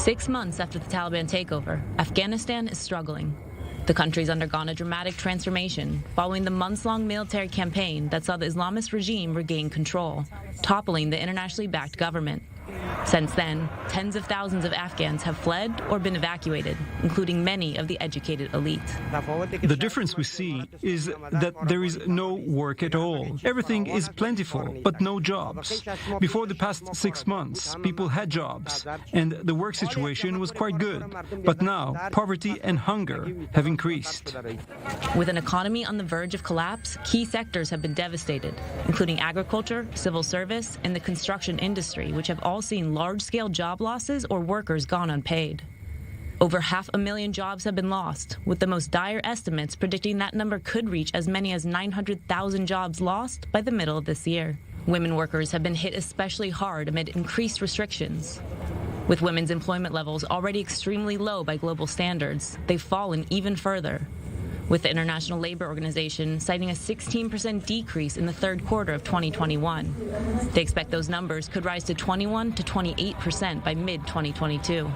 6 months after the Taliban takeover, Afghanistan is struggling. The country's undergone a dramatic transformation following the months-long military campaign that saw the Islamist regime regain control, toppling the internationally backed government. Since then, tens of thousands of Afghans have fled or been evacuated, including many of the educated elite. The difference we see is that there is no work at all. Everything is plentiful, but no jobs. Before the past 6 months, people had jobs, and the work situation was quite good. But now, poverty and hunger have increased. With an economy on the verge of collapse, key sectors have been devastated, including agriculture, civil service, and the construction industry, which have all seen large-scale job losses or workers gone unpaid. Over 500,000 jobs have been lost, with the most dire estimates predicting that number could reach as many as 900,000 jobs lost by the middle of this year. Women workers have been hit especially hard amid increased restrictions. With women's employment levels already extremely low by global standards, they've fallen even further, with the International Labor Organization citing a 16% decrease in the third quarter of 2021. They expect those numbers could rise to 21 to 28% by mid-2022.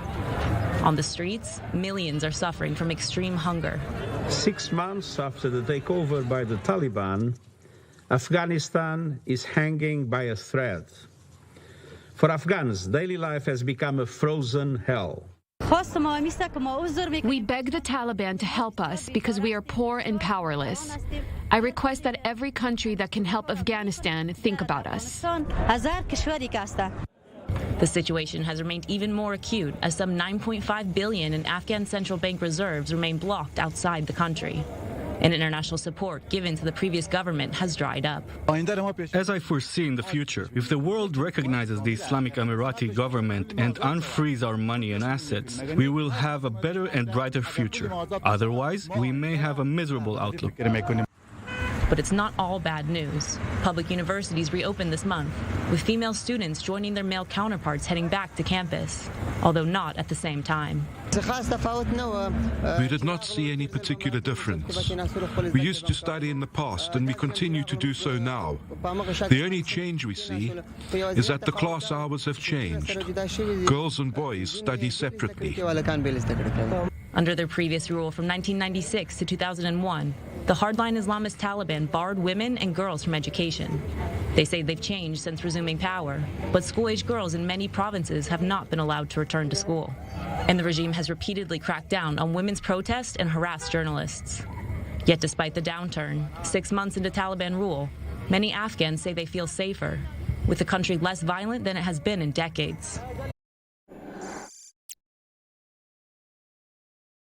On the streets, millions are suffering from extreme hunger. 6 months after the takeover by the Taliban, Afghanistan is hanging by a thread. For Afghans, daily life has become a frozen hell. We beg the Taliban to help us because we are poor and powerless. I request that every country that can help Afghanistan think about us. The situation has remained even more acute as some $9.5 billion in Afghan central bank reserves remain blocked outside the country. And international support given to the previous government has dried up. As I foresee in the future, if the world recognizes the Islamic Emirati government and unfrees our money and assets, we will have a better and brighter future. Otherwise, we may have a miserable outlook. But it's not all bad news. Public universities reopened this month, with female students joining their male counterparts heading back to campus, although not at the same time. We did not see any particular difference. We used to study in the past, and we continue to do so now. The only change we see is that the class hours have changed. Girls and boys study separately. Under their previous rule from 1996 to 2001, the hardline Islamist Taliban barred women and girls from education. They say they've changed since resuming power, but school-age girls in many provinces have not been allowed to return to school. And the regime has repeatedly cracked down on women's protests and harassed journalists. Yet despite the downturn, 6 months into Taliban rule, many Afghans say they feel safer, with the country less violent than it has been in decades.